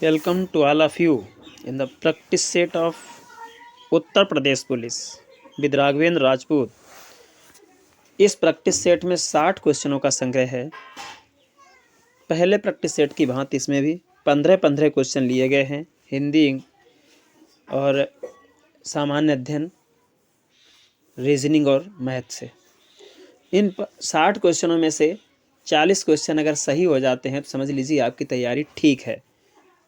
Welcome to all of you in the practice set of Uttar Pradesh police with Raghavendra Rajput. इस practice set में 60 क्वेश्चनों का संग्रह है। पहले प्रैक्टिस सेट की भांति इसमें भी 15-15 क्वेश्चन लिए गए हैं, हिंदी और सामान्य अध्ययन, रीजनिंग और मैथ से। इन 60 क्वेश्चनों में से 40 क्वेश्चन अगर सही हो जाते हैं तो समझ लीजिए आपकी तैयारी ठीक है,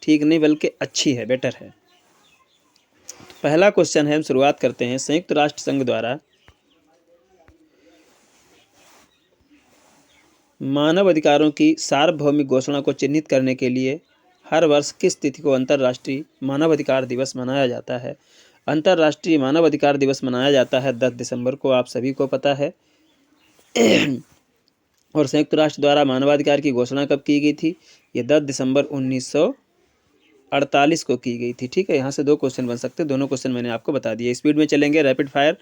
ठीक नहीं बल्कि अच्छी है, बेटर है। पहला क्वेश्चन है, हम शुरुआत करते हैं। संयुक्त राष्ट्र संघ द्वारा मानव अधिकारों की सार्वभौमिक घोषणा को चिन्हित करने के लिए हर वर्ष किस तिथि को अंतर्राष्ट्रीय मानवाधिकार दिवस मनाया जाता है? अंतर्राष्ट्रीय मानवाधिकार दिवस मनाया जाता है 10 दिसंबर को, आप सभी को पता है। और संयुक्त राष्ट्र द्वारा मानवाधिकार की घोषणा कब की गई थी? ये 10 दिसंबर 1948 को की गई थी। ठीक है, यहाँ से 2 क्वेश्चन बन सकते हैं, दोनों क्वेश्चन मैंने आपको बता दिए। स्पीड में चलेंगे, रैपिड फायर।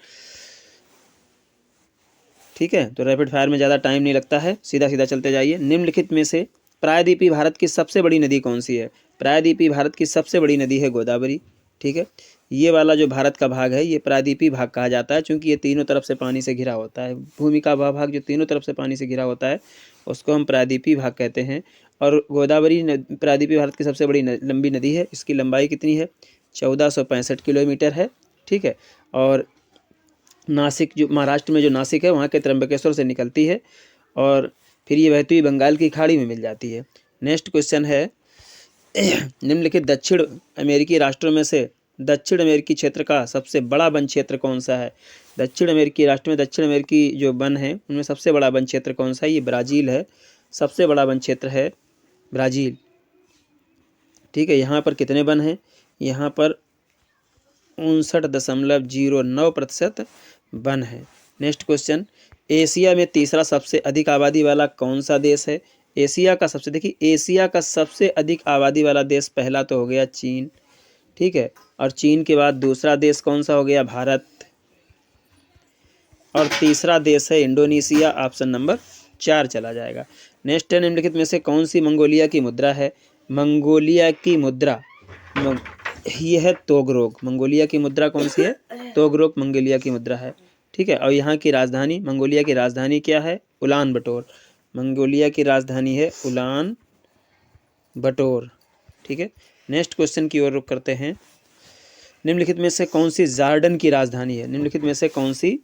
ठीक है, तो रैपिड फायर में ज़्यादा टाइम नहीं लगता है, सीधा सीधा चलते जाइए। निम्नलिखित में से प्रायद्वीपीय भारत की सबसे बड़ी नदी कौन सी है? प्रायद्वीपीय भारत की सबसे बड़ी नदी है गोदावरी। ठीक है, ये वाला जो भारत का भाग है ये प्रायद्वीपीय भाग कहा जाता है, क्योंकि ये तीनों तरफ से पानी से घिरा होता है। भूमि का वह भाग जो तीनों तरफ से पानी से घिरा होता है उसको हम प्रायद्वीपीय भाग कहते हैं। और गोदावरी प्रायद्वीपीय भारत की सबसे बड़ी लंबी नदी है। इसकी लंबाई कितनी है? 1465 किलोमीटर है। ठीक है, और नासिक, जो महाराष्ट्र में जो नासिक है वहाँ के त्र्यंबकेश्वर से निकलती है और फिर ये बहती हुई बंगाल की खाड़ी में मिल जाती है। नेक्स्ट क्वेश्चन है, निम्नलिखित दक्षिण अमेरिकी राष्ट्रों में से दक्षिण अमेरिकी क्षेत्र का सबसे बड़ा वन क्षेत्र कौन सा है? दक्षिण अमेरिकी राष्ट्र में दक्षिण अमेरिकी जो वन है उनमें सबसे बड़ा वन क्षेत्र कौन सा है? ये ब्राज़ील है, सबसे बड़ा वन क्षेत्र है ब्राज़ील। ठीक है, यहाँ पर कितने वन हैं? यहाँ पर 59.09% वन है। नेक्स्ट क्वेश्चन, एशिया में तीसरा सबसे अधिक आबादी वाला कौन सा देश है? एशिया का सबसे, देखिए एशिया का सबसे अधिक आबादी वाला देश पहला तो हो गया चीन। ठीक है, और चीन के बाद दूसरा देश कौन सा हो गया? भारत। और तीसरा देश है इंडोनेशिया, ऑप्शन नंबर 4 चला जाएगा। नेक्स्ट है, निम्नलिखित में से कौन सी मंगोलिया की मुद्रा है? मंगोलिया की मुद्रा ये है तोगरोक। मंगोलिया की मुद्रा कौन सी है? तोगरोक मंगोलिया की मुद्रा है। ठीक है, और यहाँ की राजधानी, मंगोलिया की राजधानी क्या है? उलान बटोर। मंगोलिया की राजधानी है उलान बटोर। ठीक है, नेक्स्ट क्वेश्चन की ओर रुख करते हैं। निम्नलिखित में से कौन सी जॉर्डन की राजधानी है? निम्नलिखित में से कौन सी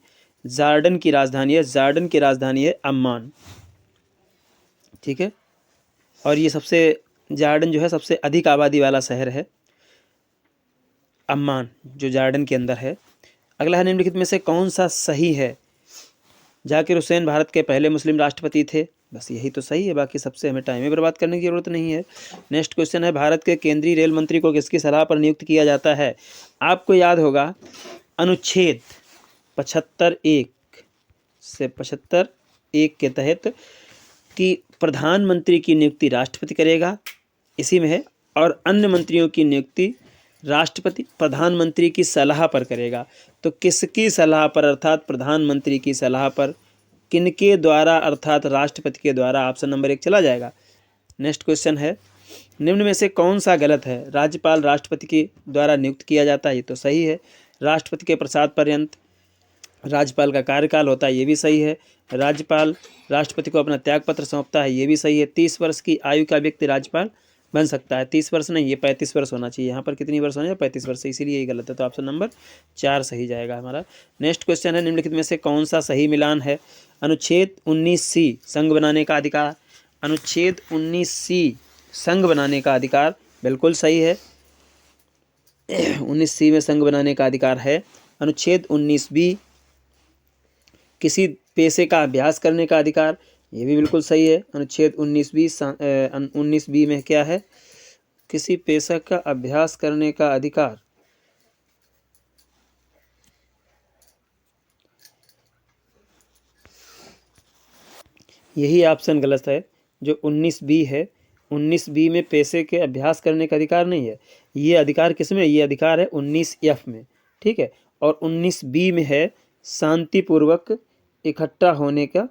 जॉर्डन की राजधानी है? जॉर्डन की राजधानी है अम्मान। ठीक है, और ये सबसे, जॉर्डन जो है सबसे अधिक आबादी वाला शहर है अम्मान, जो जॉर्डन के अंदर है। अगला है, निम्नलिखित में से कौन सा सही है? जाकिर हुसैन भारत के पहले मुस्लिम राष्ट्रपति थे। बस यही तो सही है, बाकी सबसे हमें टाइम बर्बाद करने की जरूरत नहीं है। नेक्स्ट क्वेश्चन है, भारत के केंद्रीय रेल मंत्री को किसकी सलाह पर नियुक्त किया जाता है? आपको याद होगा अनुच्छेद 75(1) से 75(1) के तहत कि प्रधानमंत्री की नियुक्ति राष्ट्रपति करेगा, इसी में है, और अन्य मंत्रियों की नियुक्ति राष्ट्रपति प्रधानमंत्री की सलाह पर करेगा। तो किसकी सलाह पर, अर्थात प्रधानमंत्री की सलाह पर, किनके द्वारा, अर्थात राष्ट्रपति के द्वारा। ऑप्शन नंबर 1 चला जाएगा। नेक्स्ट क्वेश्चन है, निम्न में से कौन सा गलत है? राज्यपाल राष्ट्रपति के द्वारा नियुक्त किया जाता है, ये तो सही है। राष्ट्रपति के प्रसाद पर्यंत राज्यपाल का कार्यकाल होता है, ये भी सही है। राज्यपाल राष्ट्रपति को अपना त्यागपत्र सौंपता है, ये भी सही है। 30 वर्ष की आयु का व्यक्ति राज्यपाल बन सकता है। 30 वर्ष नहीं, ये 35 वर्ष होना चाहिए। यहाँ पर कितनी वर्ष होना है? 35 वर्ष, इसीलिए ये गलत है, तो ऑप्शन नंबर 4 सही जाएगा हमारा। नेक्स्ट क्वेश्चन है, निम्नलिखित में से कौन सा सही मिलान है? अनुच्छेद 19C संघ बनाने का अधिकार। अनुच्छेद 19C संघ बनाने का अधिकार बिल्कुल सही है। 19C में संघ बनाने का अधिकार है। अनुच्छेद 19B किसी पेशे का अभ्यास करने का अधिकार, ये भी बिल्कुल सही है। अनुच्छेद 19B में क्या है? किसी पेशे का अभ्यास करने का अधिकार। यही ऑप्शन गलत है, जो 19B है। 19B में पेशे के अभ्यास करने का अधिकार नहीं है। ये अधिकार किस में? ये अधिकार है 19F में। ठीक है, और 19B में है शांतिपूर्वक इकट्ठा होने का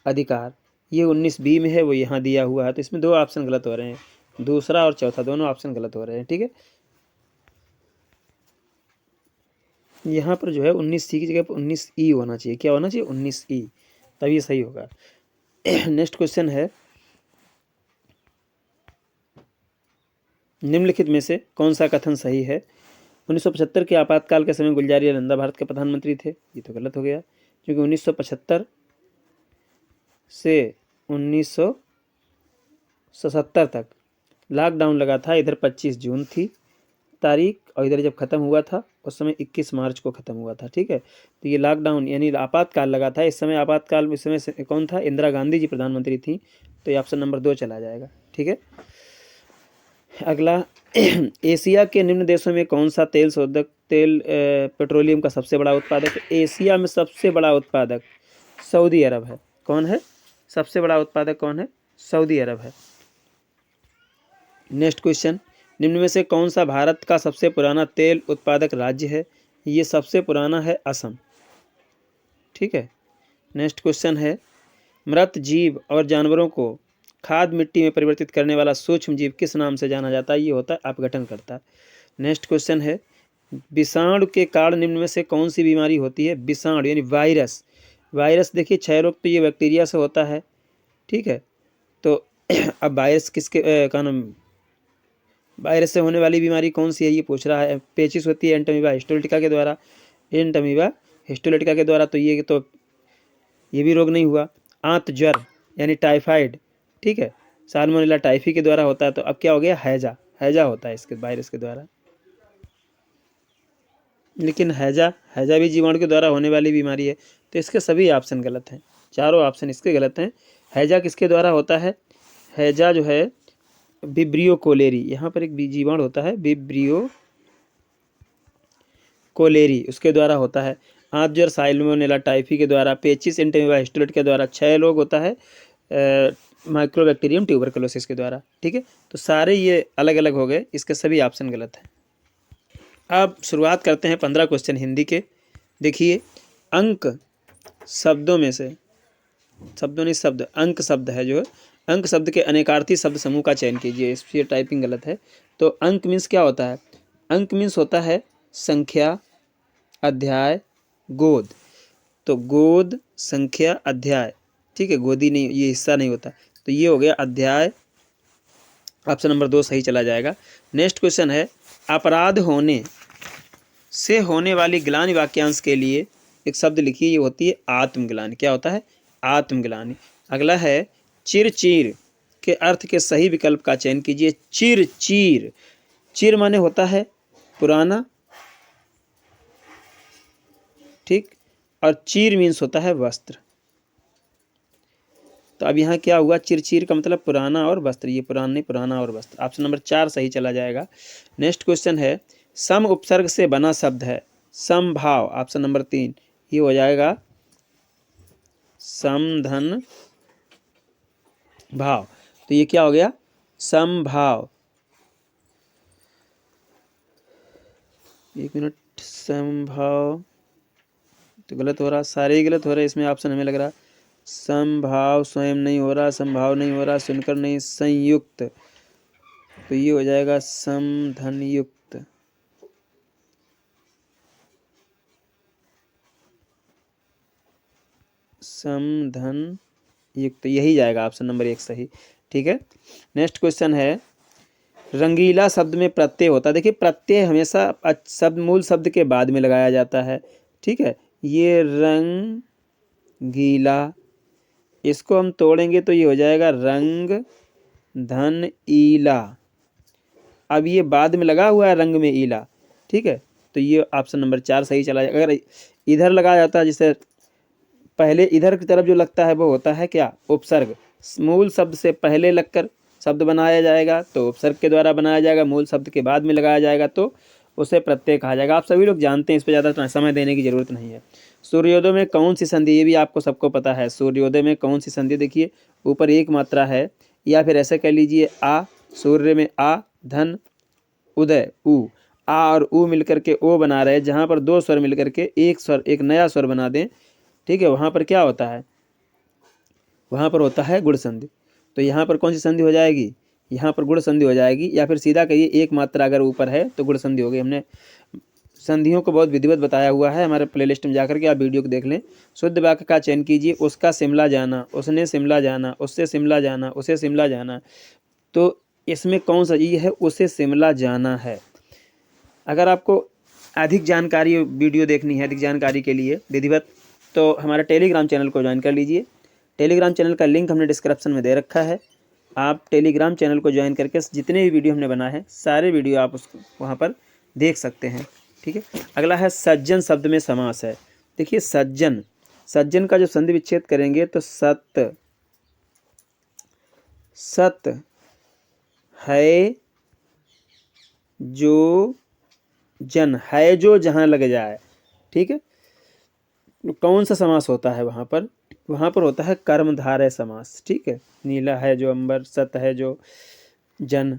अधिकार। ये 19B में है, वो यहाँ दिया हुआ है, तो इसमें 2 ऑप्शन गलत हो रहे हैं। दूसरा और चौथा दोनों ऑप्शन गलत हो रहे हैं। ठीक है, यहाँ पर जो है 19C की जगह पर 19E होना चाहिए। क्या होना चाहिए? 19E, तभी सही होगा। नेक्स्ट क्वेश्चन है, निम्नलिखित में से कौन सा कथन सही है? 1975 के आपातकाल के समय गुलजारी नंदा भारत के प्रधानमंत्री थे। ये तो गलत हो गया, क्योंकि 1975 से 1977 तक लॉकडाउन लगा था। इधर 25 जून थी तारीख, और इधर जब ख़त्म हुआ था उस समय 21 मार्च को ख़त्म हुआ था। ठीक है, तो ये लॉकडाउन यानी आपातकाल लगा था। इस समय आपातकाल में इस समय कौन था? इंदिरा गांधी जी प्रधानमंत्री थी। तो ये ऑप्शन नंबर 2 चला जाएगा। ठीक है, अगला, एशिया के निम्न देशों में कौन सा तेल शोधक पेट्रोलियम का सबसे बड़ा उत्पादक? एशिया में सबसे बड़ा उत्पादक सऊदी अरब है। कौन है सबसे बड़ा उत्पादक? कौन है? सऊदी अरब है। नेक्स्ट क्वेश्चन, निम्न में से कौन सा भारत का सबसे पुराना तेल उत्पादक राज्य है? ये सबसे पुराना है असम। ठीक है, नेक्स्ट क्वेश्चन है, मृत जीव और जानवरों को खाद मिट्टी में परिवर्तित करने वाला सूक्ष्म जीव किस नाम से जाना जाता है? ये होता है अपघटनकर्ता। नेक्स्ट क्वेश्चन है, विषाणु के कारण निम्न में से कौन सी बीमारी होती है? विषाणु यानी वायरस। वायरस देखिए, क्षय रोग तो ये बैक्टीरिया से होता है। ठीक है, तो अब वायरस किसके कारण, वायरस से होने वाली बीमारी कौन सी है ये पूछ रहा है। पेचिस होती है एंटमीबा हिस्टोलिटिका के द्वारा, एंटमीबा हिस्टोलिटिका के द्वारा। तो ये भी रोग नहीं हुआ। आंत ज्वर यानी टाइफाइड, ठीक है, साल्मोनेला टाइफी के द्वारा होता है। तो अब क्या हो गया? हैजा, हैजा होता है इसके वायरस के द्वारा। लेकिन हैजा भी जीवाणु के द्वारा होने वाली बीमारी है। तो इसके सभी ऑप्शन गलत हैं, चारों ऑप्शन इसके गलत हैं। हैजा किसके द्वारा होता है? हैजा जो है विब्रियो कोलेरी, यहाँ पर एक जीवाणु होता है विब्रियो कोलेरी, उसके द्वारा होता है। आंत ज्वर साल्मोनेला टाइफी के द्वारा, पेचिस एंटेमिबा हिस्टोलिट के द्वारा, क्षय रोग होता है माइक्रोबैक्टीरियम ट्यूबरकुलोसिस के द्वारा। ठीक है, तो सारे ये अलग अलग हो गए, इसके सभी ऑप्शन गलत हैं। अब शुरुआत करते हैं 15 क्वेश्चन हिंदी के। देखिए, अंक शब्दों में से, शब्दों नहीं शब्द, अंक शब्द है जो, अंक शब्द के अनेकार्थी शब्द समूह का चयन कीजिए। इस ये टाइपिंग गलत है। तो अंक मीन्स क्या होता है? अंक मीन्स होता है संख्या, अध्याय, गोद। तो गोद, संख्या, अध्याय। ठीक है, गोदी नहीं, ये हिस्सा नहीं होता। तो ये हो गया अध्याय, ऑप्शन नंबर 2 सही चला जाएगा। नेक्स्ट क्वेश्चन है, अपराध होने से होने वाली ग्लानि वाक्यांश के लिए एक शब्द लिखिए। ये होती है आत्मग्लानि। क्या होता है? आत्मग्लानि। अगला है, चिर चीर के अर्थ के सही विकल्प का चयन कीजिए। चिर चीर, चिर माने होता है पुराना, ठीक, और चीर मीन्स होता है वस्त्र। तो अब यहाँ क्या हुआ? चिरचीर का मतलब पुराना और वस्त्र, ये पुराना नहीं, पुराना और वस्त्र। ऑप्शन नंबर 4 सही चला जाएगा। नेक्स्ट क्वेश्चन है, सम उपसर्ग से बना शब्द है समभाव, ऑप्शन नंबर 3, ये हो जाएगा समधन भाव। तो ये क्या हो गया? समभाव। एक मिनट, समभाव तो गलत हो रहा, सारे ही गलत हो रहे इसमें। ऑप्शन हमें लग रहा समभाव, स्वयं नहीं हो रहा, समभाव नहीं हो रहा, सुनकर नहीं, संयुक्त। तो ये हो जाएगा समधन युक्त। समधन युक्त, यही जाएगा ऑप्शन नंबर 1 सही। ठीक है, नेक्स्ट क्वेश्चन है, रंगीला शब्द में प्रत्यय होता है। देखिए, प्रत्यय हमेशा शब्द मूल शब्द के बाद में लगाया जाता है। ठीक है, ये रंगीला, इसको हम तोड़ेंगे तो ये हो जाएगा रंग धन ईला। अब ये बाद में लगा हुआ है रंग में ईला। ठीक है, तो ये ऑप्शन नंबर 4 सही चला जाएगा। अगर इधर लगाया जाता है, जैसे पहले इधर की तरफ जो लगता है वो होता है क्या? उपसर्ग। मूल शब्द से पहले लगकर शब्द बनाया जाएगा तो उपसर्ग के द्वारा बनाया जाएगा, मूल शब्द के बाद में लगाया जाएगा तो उसे प्रत्यय कहा जाएगा। आप सभी लोग जानते हैं, इस पर ज़्यादा समय देने की जरूरत नहीं है। सूर्योदय में कौन सी संधि, ये भी आपको सबको पता है। सूर्योदय में कौन सी संधि? देखिए, ऊपर एक मात्रा है, या फिर ऐसे कह लीजिए आ, सूर्य में आ, धन, उदय उ, आ और उ मिलकर के ओ बना रहे हैं। जहाँ पर 2 स्वर मिलकर के एक स्वर, एक नया स्वर बना दें, ठीक है, वहाँ पर क्या होता है? वहाँ पर होता है गुण संधि। तो यहाँ पर कौन सी संधि हो जाएगी? यहाँ पर गुण संधि हो जाएगी, या फिर सीधा कहिए एक मात्रा अगर ऊपर है तो गुण संधि हो गई। हमने संधियों को बहुत विधिवत बताया हुआ है, हमारे प्लेलिस्ट में जाकर के आप वीडियो को देख लें। शुद्ध वाक्य का चयन कीजिए। उसका शिमला जाना, उसने शिमला जाना, उससे शिमला जाना, उसे शिमला जाना। तो इसमें कौन सा ये है, उसे शिमला जाना है। अगर आपको अधिक जानकारी वीडियो देखनी है, अधिक जानकारी के लिए विधिवत, तो हमारे टेलीग्राम चैनल को ज्वाइन कर लीजिए। टेलीग्राम चैनल का लिंक हमने डिस्क्रिप्शन में दे रखा है। आप टेलीग्राम चैनल को ज्वाइन करके जितने भी वीडियो हमने बनाए हैं सारे वीडियो आप उसको वहाँ पर देख सकते हैं। ठीक है। अगला है सज्जन शब्द में समास है। देखिए सज्जन, सज्जन का जो संधि विच्छेद करेंगे तो सत, सत है जो जन, है जो जहाँ लग जाए। ठीक है। कौन सा समास होता है वहाँ पर? वहाँ पर होता है कर्मधारय समास। ठीक है। नीला है जो अंबर, सत है जो जन,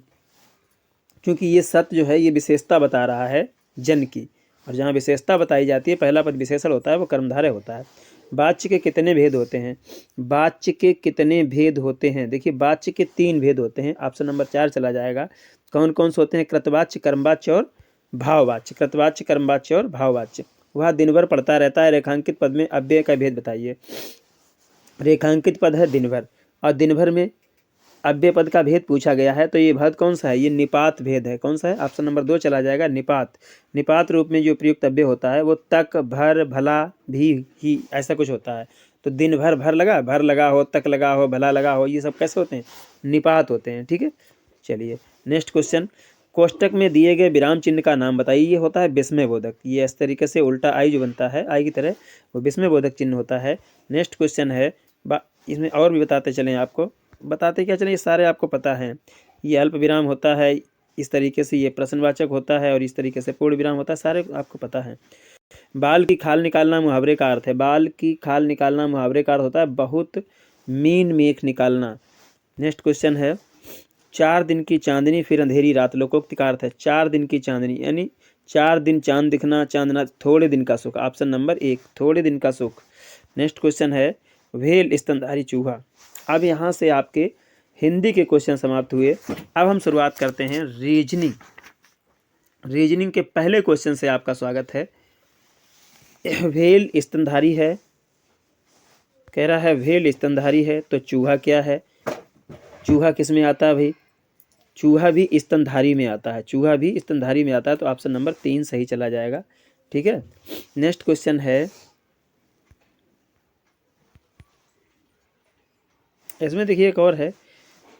क्योंकि ये सत जो है ये विशेषता बता रहा है जन की, और जहाँ विशेषता बताई जाती है पहला पद विशेषण होता है वो कर्मधारय होता है। वाच्य के कितने भेद होते हैं? वाच्य के कितने भेद होते हैं? देखिए वाच्य के 3 भेद होते हैं। ऑप्शन नंबर 4 चला जाएगा। कौन कौन से होते हैं? कृतवाच्य, कर्मवाच्य और भाववाच्य। कृतवाच्य, कर्मवाच्य और भाववाच्य। वह दिन भर पढ़ता रहता है। रेखांकित पद में अव्यय का भेद बताइए। रेखांकित पद है दिन भर, और दिन भर में अव्यय पद का भेद पूछा गया है, तो ये भेद कौन सा है? ये निपात भेद है। कौन सा है? ऑप्शन नंबर 2 चला जाएगा, निपात। निपात रूप में जो प्रयुक्त अव्यय होता है वो तक, भर, भला, भी, ही, ऐसा कुछ होता है। तो दिन भर भर लगा हो, तक लगा हो, भला लगा हो, ये सब कैसे होते हैं? निपात होते हैं। ठीक है। चलिए नेक्स्ट क्वेश्चन, कोष्टक में दिए गए विराम चिन्ह का नाम बताइए। ये होता है विस्मय बोधक। ये इस तरीके से उल्टा आई जो बनता है आई की तरह, वो विस्मय बोधक चिन्ह होता है। नेक्स्ट क्वेश्चन है, इसमें और भी बताते चलें आपको, बताते क्या चलें, ये सारे आपको पता हैं। ये अल्प विराम होता है इस तरीके से, ये प्रश्नवाचक होता है, और इस तरीके से पूर्ण विराम होता है, सारे आपको पता है। बाल की खाल निकालना मुहावरे का अर्थ है। बाल की खाल निकालना मुहावरे का अर्थ होता है बहुत मीन मेख निकालना। नेक्स्ट क्वेश्चन है, 4 दिन की चांदनी फिर अंधेरी रात, लोकोक्ति का अर्थ है 4 दिन की चांदनी, यानी 4 दिन चांद दिखना, चांदना, थोड़े दिन का सुख। ऑप्शन नंबर 1 थोड़े दिन का सुख। नेक्स्ट क्वेश्चन है, भेल स्तनधारी चूहा। अब यहाँ से आपके हिंदी के क्वेश्चन समाप्त हुए। अब हम शुरुआत करते हैं रीजनिंग। रीजनिंग के पहले क्वेश्चन से आपका स्वागत है। भेल स्तनधारी है, कह रहा है भेल स्तनधारी है, तो चूहा क्या है? चूहा किस में आता है भाई? चूहा भी स्तनधारी में आता है। चूहा भी स्तनधारी में आता है, तो ऑप्शन नंबर 3 सही चला जाएगा। ठीक है। नेक्स्ट क्वेश्चन है, इसमें देखिए एक और है,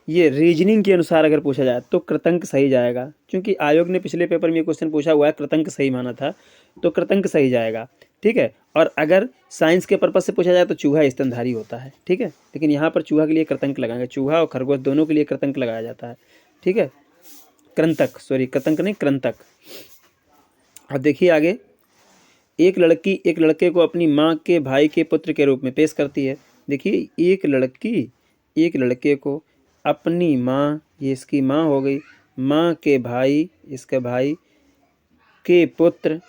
ये रीजनिंग के अनुसार अगर पूछा जाए तो कृतंक सही जाएगा, क्योंकि आयोग ने पिछले पेपर में ये क्वेश्चन पूछा हुआ है, कृतंक सही माना था, तो कृतंक सही जाएगा। ठीक है। और अगर साइंस के पर्पज से पूछा जाए तो चूहा स्तनधारी होता है। ठीक है। लेकिन यहाँ पर चूहा के लिए कृतंक लगाएंगे, चूहा और खरगोश दोनों के लिए कृतंक लगाया जाता है। ठीक है। कृंतक, सॉरी कृतंक नहीं, कृंतक। अब देखिए आगे, एक लड़की एक लड़के को अपनी माँ के भाई के पुत्र के रूप में पेश करती है। देखिए एक लड़की एक लड़के को अपनी माँ, ये इसकी माँ हो गई, माँ के भाई, इसका भाई के पुत्र,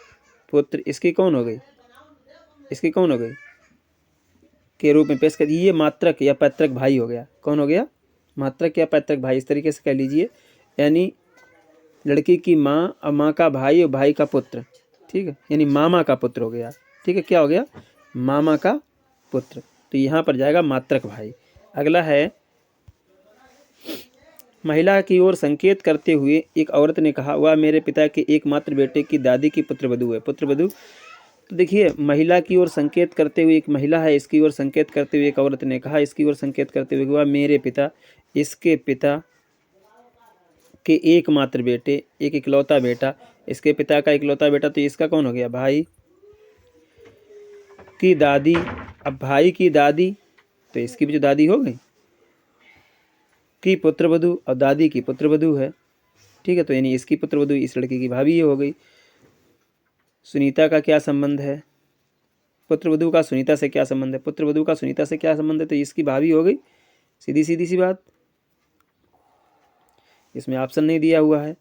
पुत्र इसकी कौन हो गई? इसकी कौन हो गई? के रूप में पेश कर, ये मात्रक या पैतृक भाई हो गया। कौन हो गया? मात्रक या पैतृक भाई, इस तरीके से कह लीजिए। यानी लड़की की माँ और माँ का भाई और भाई का पुत्र। ठीक है। यानी मामा का पुत्र हो गया। ठीक है। क्या हो गया? मामा का पुत्र। तो यहाँ पर जाएगा मात्रक भाई। अगला है, महिला की ओर संकेत करते हुए एक औरत ने कहा, वह मेरे पिता के एकमात्र बेटे की दादी की पुत्रवधू है। पुत्रवधू, तो देखिए महिला की ओर संकेत करते हुए एक महिला है, इसकी ओर संकेत करते हुए एक औरत ने कहा, इसकी ओर संकेत करते हुए वह मेरे पिता, इसके पिता के एकमात्र बेटे, एक इकलौता बेटा, इसके पिता का इकलौता बेटा, तो इसका कौन हो गया? भाई की दादी। अब भाई की दादी तो इसकी भी जो दादी हो गई की पुत्रवधू, और दादी की पुत्रवधू है। ठीक है। तो यानी इसकी पुत्रवधू इस लड़की की भाभी हो गई। सुनीता का क्या संबंध है? पुत्रवधू का सुनीता से क्या संबंध है? पुत्रवधू का सुनीता से क्या संबंध है? तो इसकी भाभी हो गई। सीधी सीधी सी बात। इसमें ऑप्शन नहीं दिया हुआ है,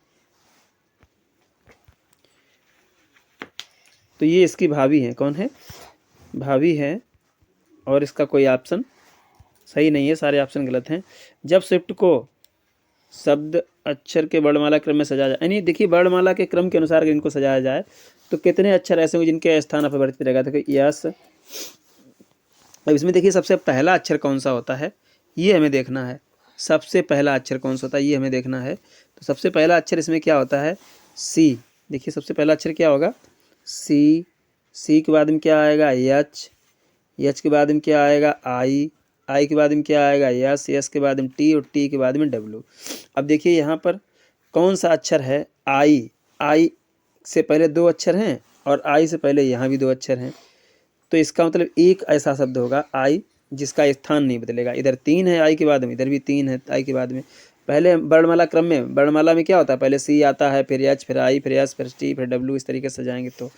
तो ये इसकी भाभी है। कौन है? भाभी है। और इसका कोई ऑप्शन सही नहीं है, सारे ऑप्शन गलत हैं। जब शब्द अक्षर के वर्णमाला क्रम में सजाया जाए, यानी देखिए वर्णमाला के क्रम के अनुसार अगर इनको सजाया जाए तो कितने अक्षर ऐसे होंगे जिनके स्थान अपरिवर्तित रहेगा। देखो यस। अब इसमें देखिए सबसे पहला अक्षर कौन सा होता है ये हमें देखना है। सबसे पहला अक्षर कौन सा होता है ये हमें देखना है। तो सबसे पहला अक्षर इसमें क्या होता है, सी। देखिए सबसे पहला अक्षर क्या होगा, सी। सी के बाद में क्या आएगा, यच। यच के बाद में क्या आएगा, आई। आई के बाद में क्या आएगा, यस। यस के बाद में टी, और टी के बाद में डब्लू। अब देखिए यहाँ पर कौन सा अक्षर है, आई। आई से पहले दो अक्षर हैं और आई से पहले यहाँ भी दो अक्षर हैं, तो इसका मतलब एक ऐसा शब्द होगा आई जिसका स्थान नहीं बदलेगा। इधर 3 है आई के बाद में, इधर भी 3 है आई के बाद में। पहले वर्णमाला क्रम में, वर्णमाला में क्या होता है, पहले सी आता है, फिर एच, फिर आई, फिर एस, फिर टी, फिर डब्ल्यू, इस तरीके से सजाएंगे। तो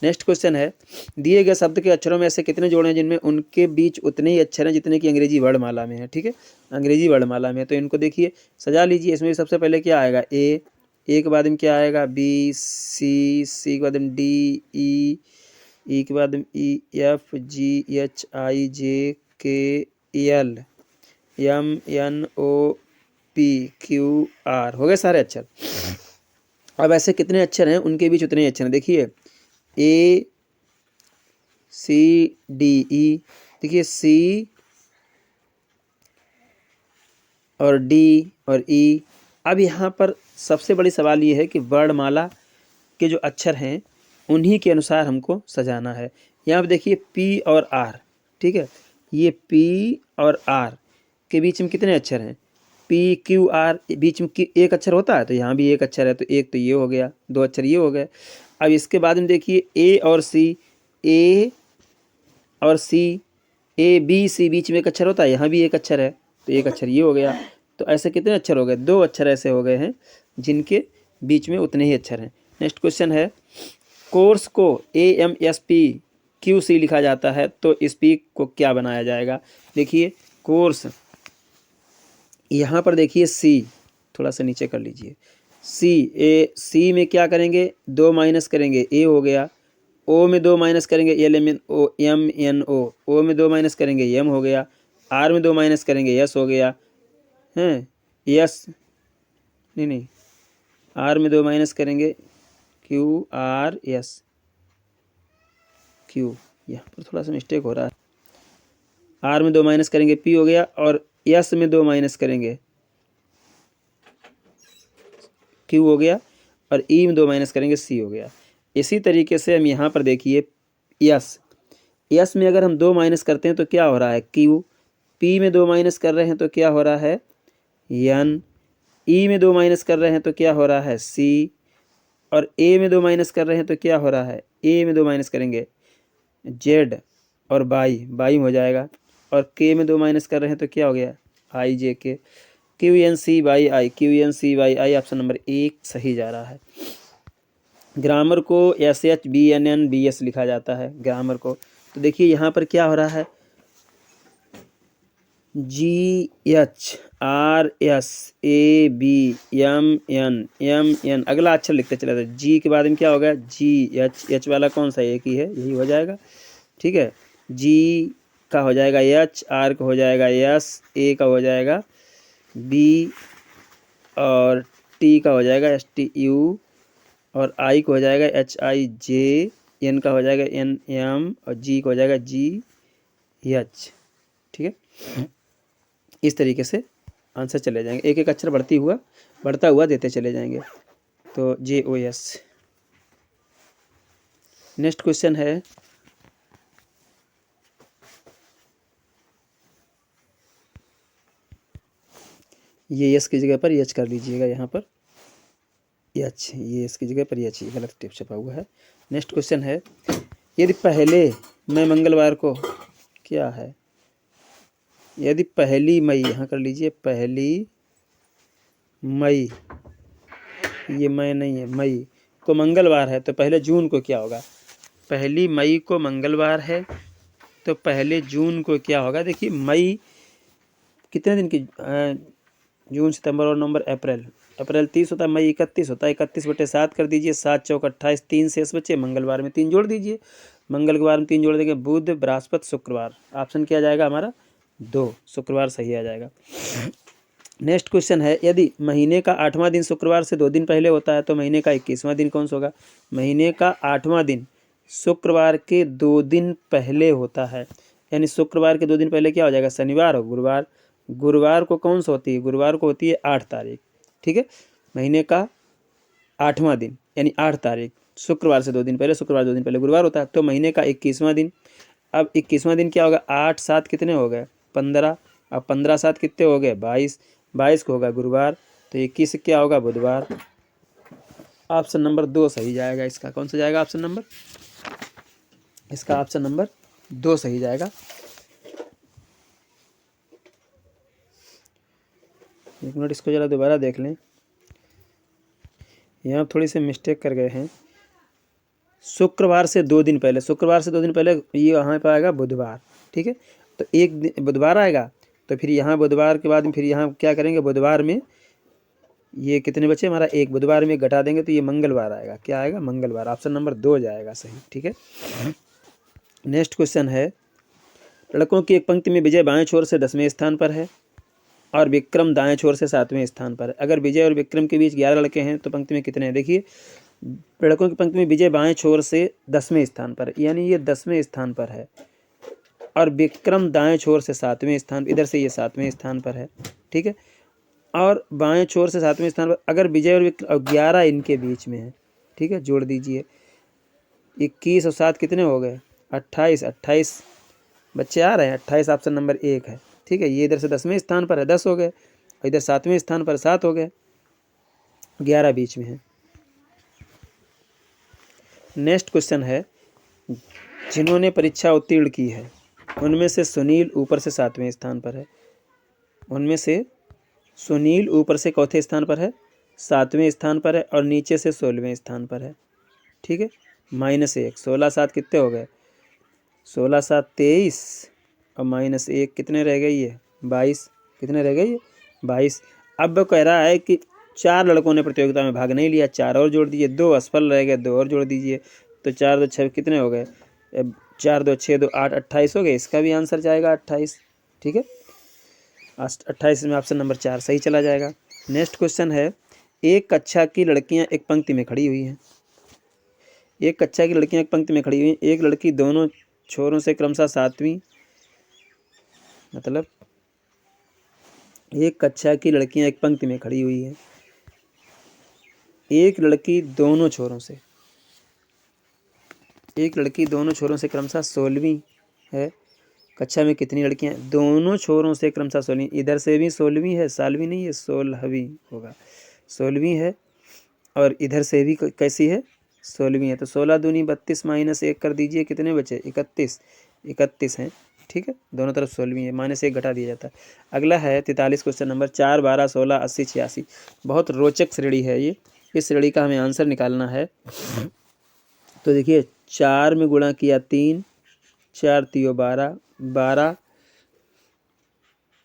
नेक्स्ट क्वेश्चन है, दिए गए शब्द के अक्षरों में ऐसे कितने जोड़े हैं जिनमें उनके बीच उतने ही अक्षर हैं जितने की अंग्रेजी वर्णमाला में है। ठीक है, अंग्रेजी वर्णमाला में। तो इनको देखिए सजा लीजिए। इसमें सबसे पहले क्या आएगा, ए। ए के बाद में क्या आएगा, बी, सी। सी के बाद में डी, ई। ई के बाद में ई, F, ji, H, I, J, K, L, M, N, O, P, Q, R. हो गए सारे अक्षर। अब ऐसे कितने अक्षर हैं उनके बीच उतने ही अक्षर हैं। देखिए ए, सी, डी, ई। देखिए सी और डी और ई। अब यहाँ पर सबसे बड़ी सवाल ये है कि वर्णमाला के जो अक्षर हैं उन्हीं के अनुसार हमको सजाना है। यहाँ पर देखिए पी और आर। ठीक है, ये पी और आर के बीच में कितने अक्षर हैं, पी, क्यू, आर। बीच में एक अक्षर होता है, तो यहाँ भी एक अक्षर है, तो एक तो ये हो गया, दो अक्षर ये हो गए। अब इसके बाद में देखिए ए और सी। ए और सी, ए, बी, सी, बीच में एक अक्षर होता है, यहाँ भी एक अक्षर है, तो एक अक्षर ये हो गया। तो ऐसे कितने अक्षर हो गए, दो अक्षर ऐसे हो गए हैं जिनके बीच में उतने ही अक्षर हैं। नेक्स्ट क्वेश्चन है, कोर्स को AMSPQC लिखा जाता है तो स्पीक को क्या बनाया जाएगा। देखिए कोर्स, यहाँ पर देखिए सी, थोड़ा सा नीचे कर लीजिए, सी में क्या करेंगे, दो माइनस करेंगे, ए हो गया। ओ में दो माइनस करेंगे, ओ में दो माइनस करेंगे, एम हो गया। आर में दो माइनस करेंगे, यस हो गया। हैं, यस नहीं, आर में दो माइनस करेंगे, क्यू, आर, एस, क्यू। यहाँ पर थोड़ा सा मिस्टेक हो रहा है। आर में दो माइनस करेंगे, पी हो गया, और एस में दो माइनस करेंगे, क्यू हो गया, और ई में दो माइनस करेंगे, सी हो गया। इसी तरीके से हम यहाँ पर देखिए यस में अगर हम दो माइनस करते हैं तो क्या हो रहा है, क्यू। पी में दो माइनस कर रहे हैं तो क्या हो रहा है, एन। ई में दो माइनस कर रहे हैं तो क्या हो रहा है, सी। और ए में दो माइनस कर रहे हैं तो क्या हो रहा है, ए में दो माइनस करेंगे, जेड, और बाई हो जाएगा। और के में दो माइनस कर रहे हैं तो क्या हो गया, आई, जे, के। QNC/I ऑप्शन नंबर 1 सही जा रहा है। ग्रामर को SHBNNBS लिखा जाता है, ग्रामर को। तो देखिए यहाँ पर क्या हो रहा है, GHRSABMN। अगला अक्षर लिखते चले जाते। जी के बाद में क्या होगा, GH वाला कौन सा, एक ही है, यही हो जाएगा। ठीक है, जी का हो जाएगा एच, आर का हो जाएगा एस, ए का हो जाएगा बी, और टी का हो जाएगा STU, और आई का हो जाएगा HIJ, एन का हो जाएगा NM, और जी का हो जाएगा GH। ठीक है, इस तरीके से आंसर चले जाएंगे, एक एक अक्षर बढ़ता हुआ देते चले जाएंगे। तो JOS। नेक्स्ट क्वेश्चन है, ये यस की जगह पर यच कर लीजिएगा, यहाँ पर यच, ये इसकी जगह पर यच, गलत टिप छपा हुआ है। नेक्स्ट क्वेश्चन है, यदि पहले मैं मंगलवार को क्या है, यदि पहली मई, यहाँ कर लीजिए पहली मई, ये मई नहीं है, मई को मंगलवार है तो पहले जून को क्या होगा। पहली मई को मंगलवार है तो पहले जून को क्या होगा। देखिए मई कितने दिन की, जून, सितंबर और नवंबर, अप्रैल 30 होता है, मई 31 होता है। 31/7 कर दीजिए, 7 चौक 28, 3 शेष बचे। मंगलवार में 3 जोड़ दीजिए, मंगलवार में 3 जोड़ देंगे, बुध, बृहस्पति, शुक्रवार। ऑप्शन क्या जाएगा हमारा 2, शुक्रवार सही आ जाएगा। नेक्स्ट क्वेश्चन है, यदि महीने का 8वां दिन शुक्रवार से 2 दिन पहले होता है तो महीने का 21वां दिन कौन सा होगा? महीने का 8वां दिन शुक्रवार के 2 दिन पहले होता है, यानी शुक्रवार के 2 दिन पहले क्या हो जाएगा? शनिवार और गुरुवार। गुरुवार को कौन सा होती है? गुरुवार को होती है 8 तारीख। ठीक है, महीने का 8वां दिन यानी 8 तारीख, शुक्रवार से 2 दिन पहले, शुक्रवार 2 दिन पहले गुरुवार होता है, तो महीने का 21वां दिन। अब 21वां दिन क्या होगा? 8 7 कितने हो गए? 15। अब 15 7 कितने हो गए? 22। 22 को होगा गुरुवार, तो 21 क्या होगा? बुधवार। ऑप्शन नंबर 2 सही जाएगा इसका। कौन सा जाएगा ऑप्शन नंबर? इसका ऑप्शन नंबर 2 सही जाएगा। एक मिनट, इसको जरा दोबारा देख लें, यहाँ थोड़ी सी मिस्टेक कर गए हैं। शुक्रवार से 2 दिन पहले, शुक्रवार से 2 दिन पहले ये यहाँ पर आएगा बुधवार। ठीक है, तो एक दिन बुधवार आएगा, तो फिर यहाँ बुधवार के बाद में फिर यहाँ क्या करेंगे? बुधवार में ये कितने बचे हमारा? एक। बुधवार में घटा देंगे तो ये मंगलवार आएगा। क्या आएगा? मंगलवार। ऑप्शन नंबर 2 जाएगा सही। ठीक है, नेक्स्ट क्वेश्चन है, लड़कों की एक पंक्ति में विजय बाएं छोर से 10वें स्थान पर है और विक्रम दाएं छोर से 7वें स्थान पर है। अगर विजय और विक्रम के बीच 11 लड़के हैं तो पंक्ति में कितने हैं? देखिए, लड़कों की पंक्ति में विजय बाएं छोर से 10वें स्थान पर, यानी ये 10वें स्थान पर है, और विक्रम दाएं छोर से 7वें स्थान, इधर से ये 7वें स्थान पर है। ठीक है, और बाएं छोर से 7वें स्थान पर अगर विजय और विक्रम, और 11 इनके बीच में है। ठीक है, जोड़ दीजिए, 21 और 7 कितने हो गए? 28। 28 बच्चे आ रहे हैं, 28 ऑप्शन नंबर 1 है। ठीक है, ये इधर से 10वें स्थान पर है, 10 हो गए, और इधर 7वें स्थान पर 7 हो गए, 11 बीच में है। नेक्स्ट क्वेश्चन है, जिन्होंने परीक्षा उत्तीर्ण की है उनमें से सुनील ऊपर से 7वें स्थान पर है। उनमें से सुनील ऊपर से चौथे स्थान पर है, 7वें स्थान पर है, और नीचे से 16वें स्थान पर है। ठीक है, -1, 16 7 कितने हो गए? 16 7 23, और -1 कितने रह गई? ये 22। कितने रह गई? 22। अब वो कह रहा है कि 4 लड़कों ने प्रतियोगिता में भाग नहीं लिया, 4 और जोड़ दीजिए, 2 असफल रह गए, 2 और जोड़ दीजिए, तो 4 2 6 कितने हो गए? 4 2 6 2 8, 28 हो गए। इसका भी आंसर जाएगा 28। ठीक है, 28 में ऑप्शन नंबर 4 सही चला जाएगा। नेक्स्ट क्वेश्चन है, एक कक्षा की लड़कियां एक पंक्ति में खड़ी हुई हैं। एक कक्षा की लड़कियां एक पंक्ति में खड़ी हुई हैं। एक लड़की दोनों छोरों से क्रमशः 7वीं, मतलब एक कक्षा की लड़कियां एक पंक्ति में खड़ी हुई हैं। एक लड़की दोनों छोरों से, एक लड़की दोनों छोरों से क्रमशः 16वीं है। कक्षा में कितनी लड़कियां हैं? दोनों छोरों से क्रमशः 16वीं। इधर से भी 16वीं है, 16वीं नहीं है, 16वीं होगा, 16वीं है, और इधर से भी कैसी है? 16वीं है। तो 16 दूनी 32 -1 कर दीजिए, कितने बचे? 31। 31 हैं। ठीक है, दोनों तरफ 16वीं है, -1 घटा दिया जाता है। अगला है 43 क्वेश्चन नंबर, 4 12 16 80 86। बहुत रोचक श्रेणी है ये। इस श्रेणी का हमें आंसर निकालना है। तो देखिए, 4 में गुणा किया 3, 4 3 12, 12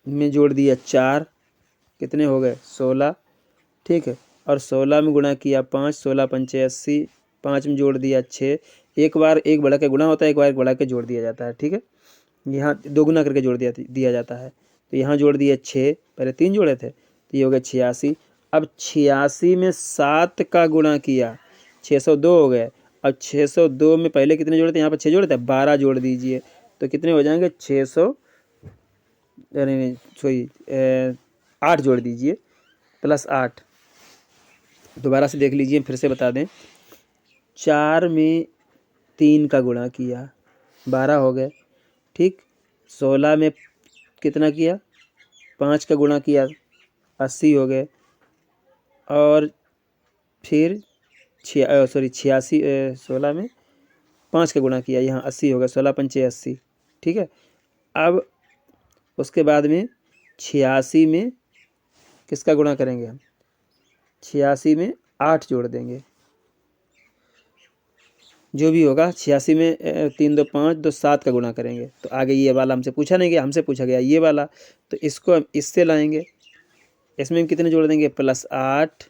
में जोड़ दिया 4, कितने हो गए? 16। ठीक है, और 16 में गुणा किया 5, 16 5 80, 5 में जोड़ दिया 6। एक बार एक बढ़ा के गुणा होता है, एक बार एक बढ़ा के जोड़ दिया जाता है। ठीक है, यहाँ 2 गुना करके जोड़ दिया जाता है। तो यहाँ जोड़ दिया 6, पहले 3 जोड़े थे, तो ये हो गया 86। अब 86 में 7 का गुणा किया, 602 हो गए। अब 602 में पहले कितने जोड़े थे? यहाँ पर 6 जोड़े थे, 12 जोड़ दीजिए, तो कितने हो जाएंगे? 600, नहीं सॉरी 8 जोड़ दीजिए, +8। दोबारा से देख लीजिए, फिर से बता दें। 4 में 3 का गुणा किया, 12 हो गए। ठीक, 16 में कितना किया? 5 का गुणा किया, 80 हो गए। और फिर 86, 16 में 5 का गुणा किया, यहाँ 80 हो गया, 16 5 80। ठीक है, अब उसके बाद में 86 में किसका गुणा करेंगे हम? 86 में 8 जोड़ देंगे, जो भी होगा। 86 में 3 2 5 2 7 का गुणा करेंगे। तो आगे ये वाला हमसे पूछा नहीं गया, हमसे पूछा गया ये वाला, तो इसको हम इससे लाएंगे। इसमें हम कितने जोड़ देंगे? +8।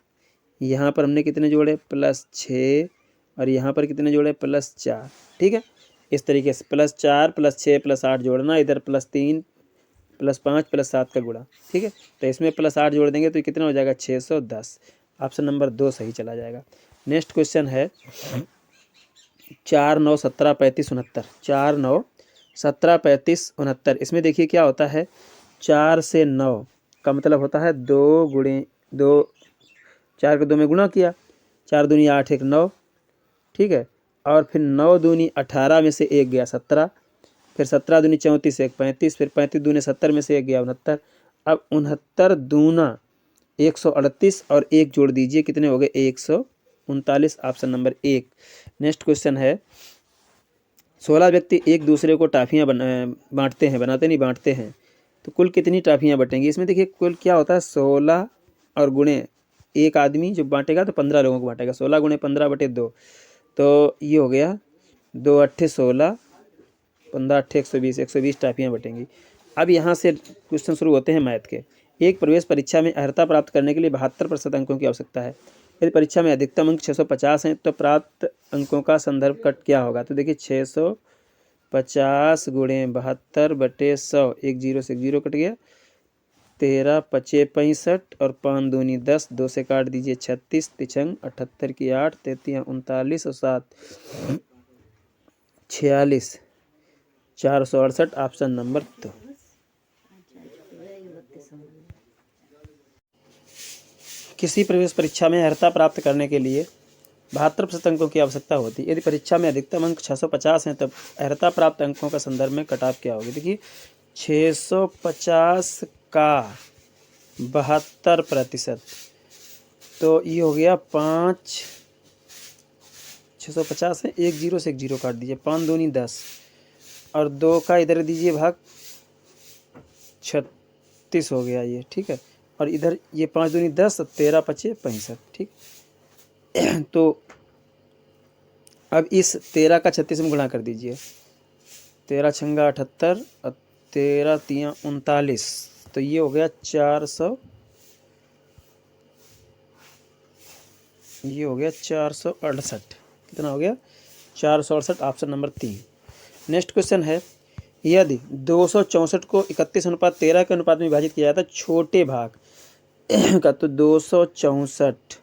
यहाँ पर हमने कितने जोड़े? +6। और यहाँ पर कितने जोड़े? +4। ठीक है, इस तरीके से +4 +6 +8 जोड़ना, इधर +3 +5 +7 का गुणा, ठीक है। तो इसमें +8 जोड़ देंगे तो कितना हो जाएगा 610। ऑप्शन नंबर 2 सही चला जाएगा। नेक्स्ट क्वेश्चन है 4 9 17 35 69। 4 9 17 35 69। इसमें देखिए क्या होता है, 4 से 9 का मतलब होता है 2 गुणे 2, 4 को 2 में गुणा किया, 4 दूनी 8 1 9, ठीक है। और फिर 9 दूनी 18 में से 1 गया 17, फिर 17 दूनी 34 1 35, फिर 35 दूनी 70 में से 1 गया 69। अब 69 दूना 138 और 1 जोड़ दीजिए, कितने हो गए 139। Option number 1। नेक्स्ट क्वेश्चन है 16 व्यक्ति एक दूसरे को टाफियाँ बांटते हैं, बनाते नहीं बांटते हैं, तो कुल कितनी टाफियाँ बटेंगी। इसमें देखिए कुल क्या होता है 16 और गुणे एक आदमी जो बांटेगा तो 15 लोगों को बांटेगा, 16 गुणे 15/2, तो ये हो गया 2 अट्ठे 16, 15 अट्ठे 120, 120 टाफियाँ बटेंगी। अब यहाँ से क्वेश्चन शुरू होते हैं मैथ के। एक प्रवेश परीक्षा में अर्हता प्राप्त करने के लिए 72% अंकों की आवश्यकता है। यदि परीक्षा में अधिकतम अंक 650 हैं तो प्राप्त अंकों का संदर्भ कट क्या होगा। तो देखिए 650 गुणे 72/100, एक जीरो से एक जीरो कट गया, 13 पचे 65 और 5 दूनी 10, 2 से काट दीजिए 36, तिछंग 78 की 8, 33 39 और 7 46, 468। Option number 2। किसी प्रवेश परीक्षा में अर्हता प्राप्त करने के लिए 72% अंकों की आवश्यकता होती है। यदि परीक्षा में अधिकतम अंक 650 हैं तब अर्हता प्राप्त अंकों का संदर्भ में कट ऑफ क्या होगी। देखिए 650 का 72%, तो ये हो गया 5, 650 है, एक जीरो से एक जीरो काट दीजिए, 5 दूनी 10 और 2 का इधर दीजिए भाग, 36 हो गया ये, ठीक है। और इधर ये 5 दूनी 10, 13 पचे 65, ठीक। तो अब इस 13 का 36 में गुणा कर दीजिए, 13 छंगा 78 और 13 तियाँ 39, तो ये हो गया 400, ये हो गया 468। कितना हो गया 468। Option number 3। नेक्स्ट क्वेश्चन है यदि 264 को 31:13 के अनुपात में विभाजित किया जाता है छोटे भाग का, तो 264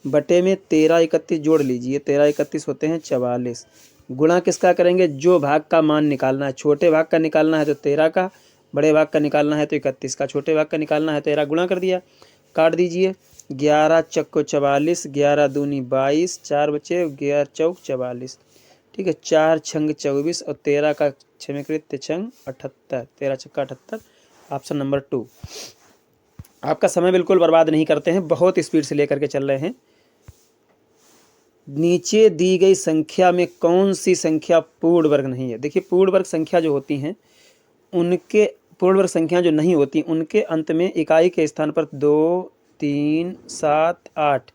बटे में 13 31 जोड़ लीजिए, 13 31 होते हैं 44। गुणा किसका करेंगे, जो भाग का मान निकालना है, छोटे भाग का निकालना है तो 13 का, बड़े भाग का निकालना है तो 31 का, छोटे भाग का निकालना है 13 गुणा कर दिया, काट दीजिए, 11 चक्को 44, 11 दूनी 22, 4 बचे, 11 चौक 44, ठीक है। 4 छंग 24 और 13 का क्षमीकृत छंग 78, 13 छक्का 78। Option number 2। आपका समय बिल्कुल बर्बाद नहीं करते हैं, बहुत स्पीड से लेकर के चल रहे हैं। नीचे दी गई संख्या में कौन सी संख्या पूर्ण वर्ग नहीं है। देखिए पूर्ण वर्ग संख्या जो होती हैं उनके, पूर्ण वर्ग संख्या जो नहीं होती उनके अंत में इकाई के स्थान पर 2 3 7 8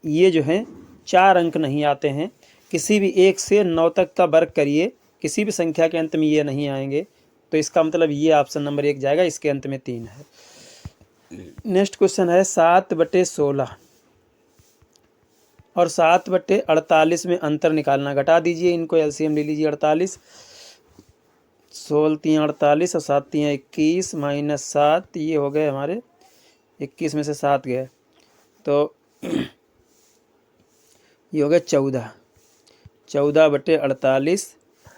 ये जो हैं 4 अंक नहीं आते हैं। किसी भी 1 से 9 तक का वर्ग करिए, किसी भी संख्या के अंत में ये नहीं आएंगे, तो इसका मतलब ये ऑप्शन नंबर 1 जाएगा, इसके अंत में 3 है। नेक्स्ट क्वेश्चन है 7/16 और 7/48 में अंतर निकालना। घटा दीजिए इनको, एलसीएम ले लीजिए 48, 16 तियाँ 48 और 7 तियाँ 21 माइनस 7, ये हो गए हमारे 21 में से 7 गए, तो ये हो गया 14, 14/48,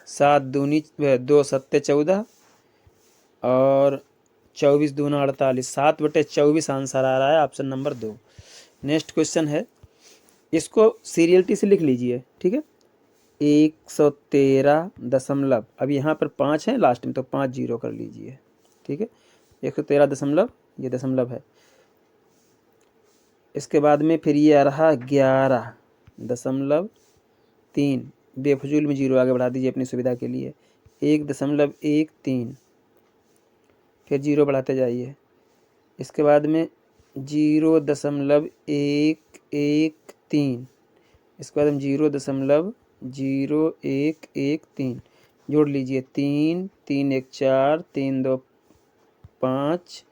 7 दूनी 2 सत्ते 14 और 24 दूना 48, 7/24 आंसर आ रहा है, ऑप्शन नंबर 2। नेक्स्ट क्वेश्चन है, इसको सीरियलिटी से लिख लीजिए, ठीक है। 113 दशमलव, अब यहाँ पर 5 है लास्ट में तो 5 जीरो कर लीजिए, ठीक है। 113 दशमलव, ये दशमलव है। इसके बाद में फिर ये आ रहा 11.3, बेफजूल में जीरो आगे बढ़ा दीजिए अपनी सुविधा के लिए, 1.13, फिर जीरो बढ़ाते जाइए। इसके बाद में 0.113, इसके बाद हम 0.0113 जोड़ लीजिए, 3 3 1 4, 3 2 5,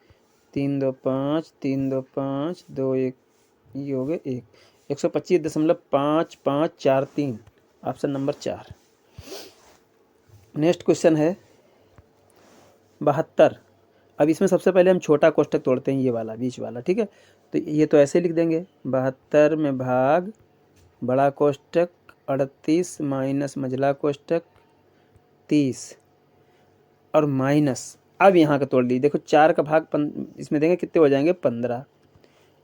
3 2 5, 3 2 5, 2 1, ये हो गए 1, 125.5543, ऑप्शन नंबर 4। नेक्स्ट क्वेश्चन है 72 अब इसमें सबसे पहले हम छोटा कोष्टक तोड़ते हैं, ये वाला बीच वाला, ठीक है। तो ये तो ऐसे लिख देंगे 72 में भाग बड़ा कोष्टक 38 माइनस मझला कोष्टक 30 और माइनस, अब यहाँ का तोड़ लीजिए, देखो 4 का भाग इसमें देंगे कितने हो जाएंगे 15,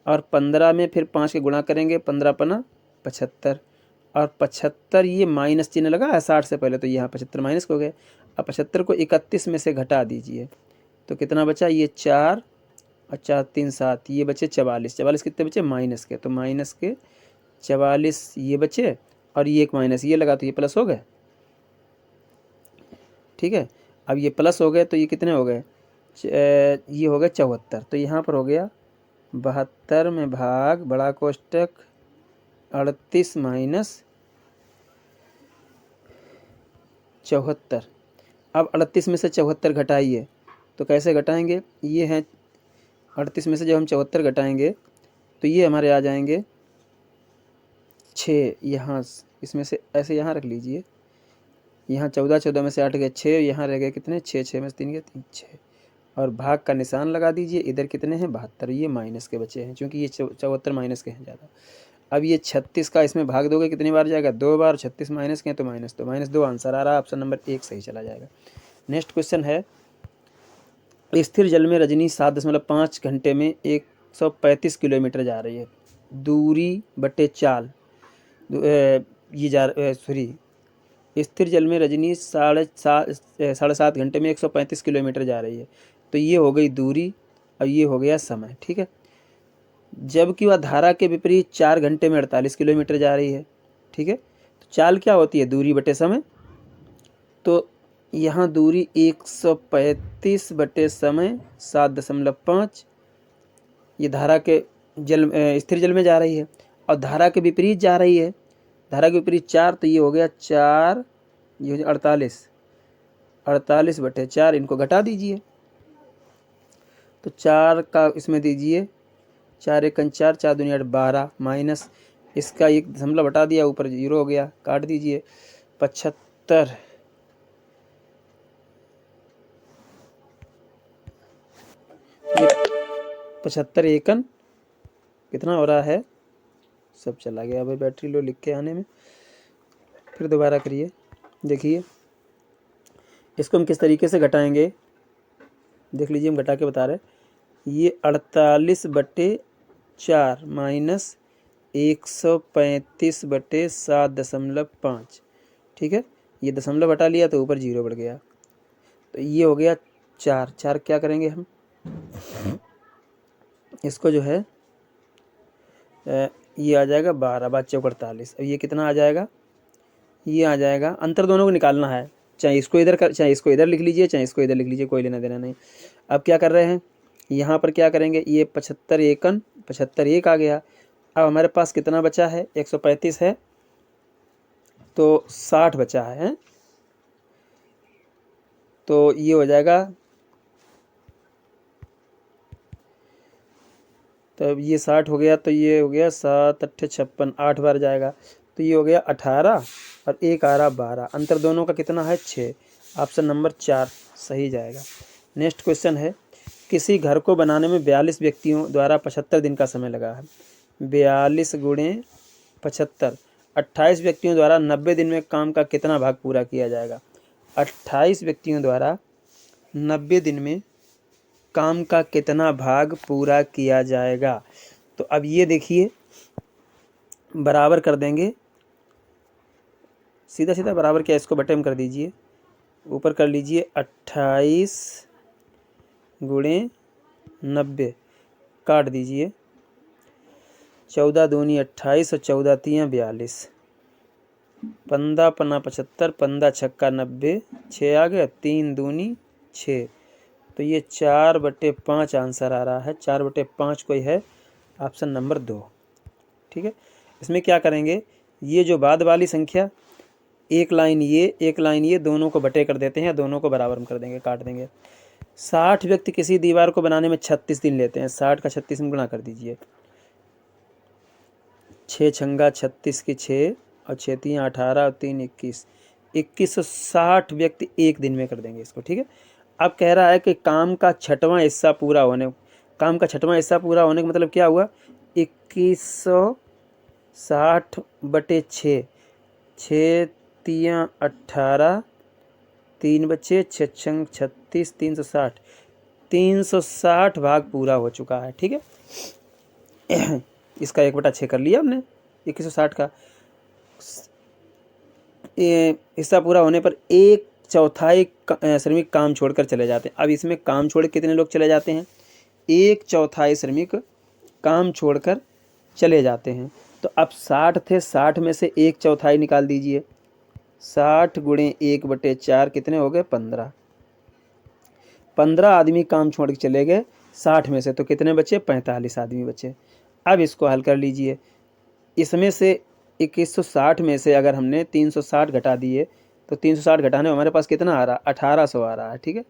और 15 में फिर 5 के गुणा करेंगे, 15 पना 75, और 75 ये माइनस चिन्ह लगा है 60 से पहले, तो यहाँ 75 माइनस हो गए। अब 75 को 31 में से घटा दीजिए तो कितना बचा, ये 4 और 4 3 7, ये बचे 44, 44 कितने बचे माइनस के, तो माइनस के 44 ये बचे, और ये एक माइनस ये लगा तो ये प्लस हो गए, ठीक है। अब ये प्लस हो गए तो ये कितने हो गए, ये हो गए 74, तो यहाँ पर हो गया 72 में भाग बड़ा कोष्टक 38 माइनस 74। अब 38 में से 74 घटाइए, तो कैसे घटाएंगे, ये हैं 38 में से जब हम 74 घटाएंगे तो ये हमारे आ जाएंगे 6, यहाँ इसमें से ऐसे यहाँ रख लीजिए, यहाँ 14 14 में से 8 गए 6, यहाँ रह गए कितने 6, 6 में से 3 गए 3 6, और भाग का निशान लगा दीजिए, इधर कितने हैं 72, ये माइनस के बचे हैं क्योंकि ये 74 माइनस के हैं ज़्यादा। अब ये 36 का इसमें भाग दोगे कितनी बार जाएगा, 2 बार, 36 माइनस के हैं तो -2 आंसर आ रहा है, ऑप्शन नंबर 1 सही चला जाएगा। नेक्स्ट क्वेश्चन है, स्थिर जल में रजनी 7.5 घंटे में 135 किलोमीटर जा रही है, दूरी बटे चाल स्थिर जल में रजनी 7.5 घंटे में 135 किलोमीटर जा रही है, तो ये हो गई दूरी और ये हो गया समय, ठीक है। जबकि वह धारा के विपरीत 4 घंटे में 48 किलोमीटर जा रही है, ठीक है। तो चाल क्या होती है, दूरी बटे समय, तो यहाँ दूरी 135 बटे समय 7.5, ये धारा के स्थिर जल में जा रही है, और धारा के विपरीत जा रही है, धारा के विपरीत 4, तो ये हो गया 4, ये हो गया 48 बटे 4, इनको घटा दीजिए, तो 4 का इसमें दीजिए, 4 1 4, 4 दूनी 8 12, माइनस इसका 1 दशमलव हटा दिया, ऊपर 0 हो गया, काट दीजिए 75 75 एकन कितना हो रहा है, सब चला गया भाई बैटरी लो लिख के आने में, फिर दोबारा करिए। देखिए इसको हम किस तरीके से घटाएंगे, देख लीजिए हम घटा के बता रहे, ये 48 बटे 4 माइनस 135 बटे 7.5, ठीक है। ये दशमलव हटा लिया तो ऊपर 0 बढ़ गया, तो ये हो गया 4, 4 क्या करेंगे हम, इसको जो है ये आ जाएगा 12, 12 चौक 48, अब ये कितना आ जाएगा, ये आ जाएगा, अंतर दोनों को निकालना है, चाहे इसको इधर चाहे इसको इधर लिख लीजिए, चाहे इसको इधर लिख लीजिए, कोई लेना देना नहीं। अब क्या कर रहे हैं, यहाँ पर क्या करेंगे, ये 75 एकन 75 एक आ गया, अब हमारे पास कितना बचा है, 135 है तो 60 बचा है, तो ये हो जाएगा, तब ये 60 हो गया, तो ये हो गया 7 8 56, 8 बार जाएगा, तो ये हो गया 18 और 1 आ रहा 12, अंतर दोनों का कितना है 6, ऑप्शन नंबर 4 सही जाएगा। नेक्स्ट क्वेश्चन है, किसी घर को बनाने में 42 व्यक्तियों द्वारा 75 दिन का समय लगा है, 42 गुणे 75, 28 व्यक्तियों द्वारा 90 दिन में काम का कितना भाग पूरा किया जाएगा, 28 व्यक्तियों द्वारा 90 दिन में काम का कितना भाग पूरा किया जाएगा। तो अब ये देखिए बराबर कर देंगे, सीधा सीधा बराबर क्या, इसको बटे में कर दीजिए, ऊपर कर लीजिए 28 गुणे 90, काट दीजिए, 14 दूनी 28 और 14 तियाँ 42, 15 पन्ना 75, 15 छक्का 90, 6 आ गया, 3 दूनी 6, तो ये 4/5 आंसर आ रहा है, 4/5 कोई है, ऑप्शन नंबर 2, ठीक है। इसमें क्या करेंगे, ये जो बाद वाली संख्या एक लाइन ये दोनों को बटे कर देते हैं, दोनों को बराबर में कर देंगे, काट देंगे। 60 व्यक्ति किसी दीवार को बनाने में 36 दिन लेते हैं, 60 का 36 में गुणा कर दीजिए, 6 छंगा 36 की 6 और 6 3 18 और 3 21, 2160 व्यक्ति एक दिन में कर देंगे इसको, ठीक है। अब कह रहा है कि काम का छठवां हिस्सा पूरा होने का मतलब क्या हुआ, 2160/6, 6×3 = 18, 3 बचे, 6×6 = 36, 360, 360 भाग पूरा हो चुका है। ठीक है, इसका 1/6 कर लिया हमने 2160 का। ये हिस्सा पूरा होने पर 1/4 श्रमिक काम छोड़कर चले जाते हैं। अब इसमें काम छोड़ कितने लोग चले जाते हैं, 1/4 श्रमिक काम छोड़कर चले जाते हैं। तो अब 60 थे, 60 में से 1/4 निकाल दीजिए, 60 × 1/4 कितने हो गए, 15। 15 आदमी काम छोड़ के चले गए 60 में से, तो कितने बचे, 45 आदमी बचे। अब इसको हल कर लीजिए, इसमें से 2160 में से अगर हमने 360 घटा दिए तो 360 घटाने में हमारे पास कितना आ रहा है, 1800 आ रहा है। ठीक है,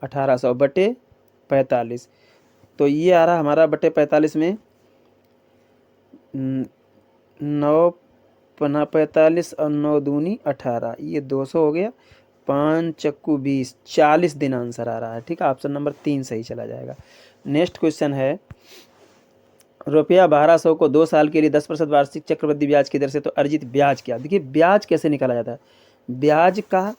1800/45, तो ये आ रहा हमारा बटे 45 में 9×45 और 9×2 = 18, ये 200 हो गया, 5×20, 40 दिन आंसर आ रहा है। ठीक है, ऑप्शन नंबर 3 सही चला जाएगा। नेक्स्ट क्वेश्चन है, रुपया 1200 को 2 साल के लिए 10% वार्षिक चक्रवृद्धि ब्याज की दर से तो अर्जित ब्याज क्या। देखिए ब्याज कैसे निकाला जाता है, ब्याज का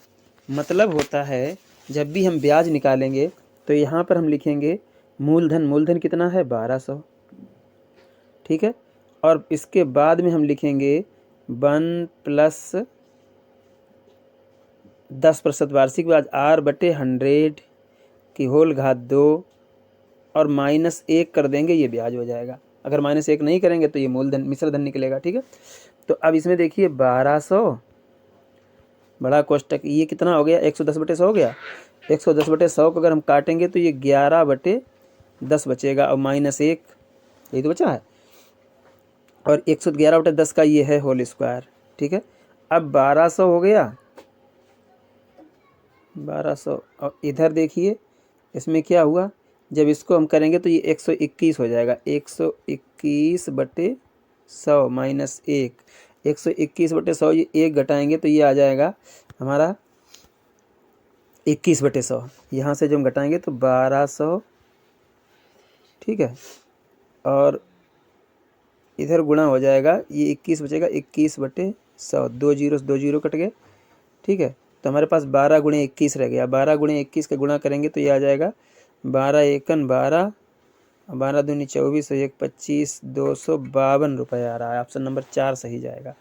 मतलब होता है जब भी हम ब्याज निकालेंगे तो यहाँ पर हम लिखेंगे मूलधन, मूलधन कितना है 1200। ठीक है, और इसके बाद में हम लिखेंगे 1 + 10% वार्षिक ब्याज R/100 की होल घात 2 और -1 कर देंगे, ये ब्याज हो जाएगा। अगर -1 नहीं करेंगे तो ये मूलधन मिश्रधन निकलेगा। ठीक है, तो अब इसमें देखिए 1200 बड़ा कोष्टक, ये कितना हो गया, 110/100 हो गया। 110/100 को अगर हम काटेंगे तो ये 11/10 बचेगा, और -1 यही तो बचा है, और 111/10 का ये है होल स्क्वायर। ठीक है, अब 1200 हो गया, 1200, और इधर देखिए इसमें क्या हुआ, जब इसको हम करेंगे तो ये 121 हो जाएगा, 121/100 -1, 121/100, ये 1 घटाएंगे तो ये आ जाएगा हमारा 21/100। यहाँ से जब हम घटाएंगे तो 1200, ठीक है, और इधर गुणा हो जाएगा, ये 21 बचेगा, 21/100, 2 0 कट गए। ठीक है, तो हमारे पास 12 × 21 रह गया, 12 × 21 का गुणा करेंगे तो ये आ जाएगा 12 एकन 12, 12 दूनी 24, 1 25, 252 रुपये आ रहा है। ऑप्शन नंबर 4 सही जाएगा।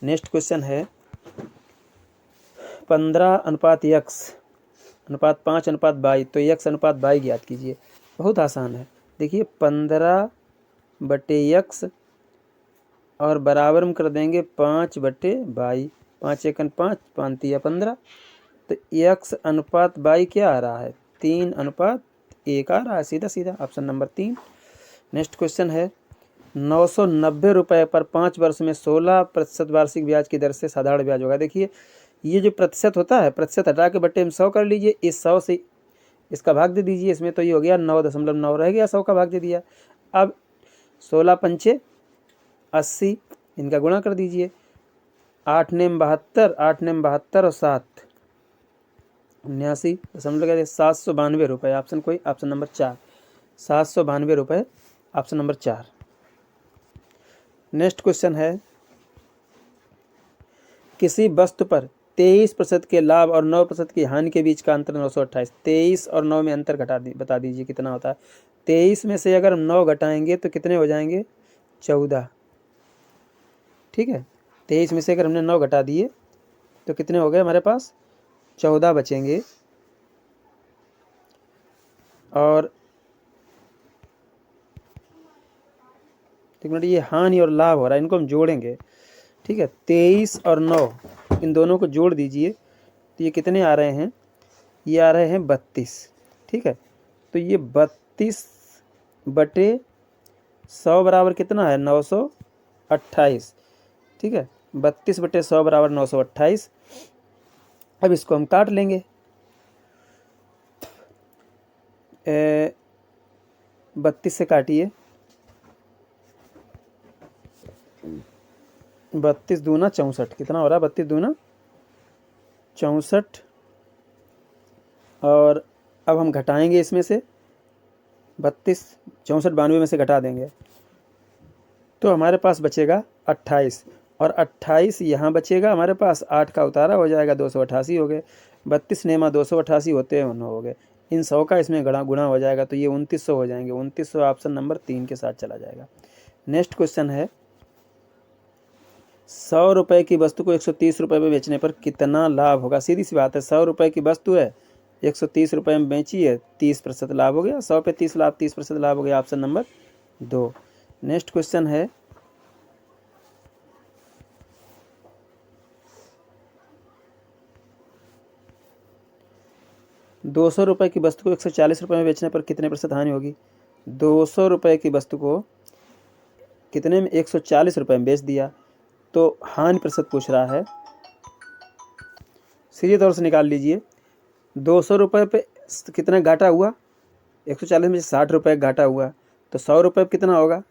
नेक्स्ट क्वेश्चन है, 15:x/5:22, तो x/y ज्ञात कीजिए। बहुत आसान है, देखिए 15/x और बराबर में कर देंगे 5/y, 5 एकन 5, 5 तिया 15, तो x/y क्या आ रहा है, 3:1 आ रहा है, सीधा सीधा ऑप्शन नंबर 3। नेक्स्ट क्वेश्चन है, 990 रुपये पर 5 वर्ष में 16% वार्षिक ब्याज की दर से साधारण ब्याज होगा। देखिए ये जो प्रतिशत होता है, प्रतिशत हटा के बट्टे में 100 कर लीजिए, इस 100 से इसका भाग दे दीजिए, इसमें तो ये हो गया 9.9 रह गया, 100 का भाग दे दिया। अब 16 पंचे 80, इनका गुणा कर दीजिए, 8 नेम 72, 8 नेम 72 और 7 79, 792 रुपये। ऑप्शन कोई, ऑप्शन नंबर 4, 792 रुपये, ऑप्शन नंबर 4। नेक्स्ट क्वेश्चन है, किसी वस्तु पर 23% के लाभ और 9% की हानि के बीच का अंतर 928। 23 और 9 में अंतर बता दीजिए कितना होता है। 23 में से अगर हम 9 घटाएंगे तो कितने हो जाएंगे, 14। ठीक है, 23 में से अगर हमने 9 घटा दिए तो कितने हो गए हमारे पास, 14 बचेंगे। और ठीक है, ये हानि और लाभ हो रहा है, इनको हम जोड़ेंगे। ठीक है, 23 और 9 इन दोनों को जोड़ दीजिए तो ये कितने आ रहे हैं, ये आ रहे हैं 32। ठीक है, तो ये 32/100 बराबर कितना है, 928। ठीक है, 32/100 बराबर 928। अब इसको हम काट लेंगे, 32 से काटिए, 32 दूना 64, कितना हो रहा है, 32 दूना 64 और अब हम घटाएंगे इसमें से 32, 64 92 में से घटा देंगे तो हमारे पास बचेगा 28, और 28 यहाँ बचेगा हमारे पास, 8 का उतारा हो जाएगा, 288 हो गए। 32 नेमा 288 होते हैं 9 हो गए। इन 100 का इसमें गुणा हो जाएगा तो ये 2900 हो जाएंगे। 2900 ऑप्शन नंबर 3 के साथ चला जाएगा। नेक्स्ट क्वेश्चन है 100 रुपये की वस्तु को 130 रुपये में बेचने पर कितना लाभ होगा। सीधी सी बात है, 100 रुपये की वस्तु है, 130 रुपये में बेची है, 30% लाभ हो गया। 100 पे 30 लाभ, 30% लाभ हो गया। Option number 2। नेक्स्ट क्वेश्चन है 200 रुपये की वस्तु को 140 रुपये में बेचने पर कितने प्रतिशत हानि होगी। 200 रुपये की वस्तु को कितने में, 140 रुपये में बेच दिया तो हानि प्रतिशत पूछ रहा है। सीधे तौर से निकाल लीजिए, 200 रुपये पे कितना घाटा हुआ, 140 में 60 रुपये घाटा हुआ, तो 100 रुपये कितना होगा,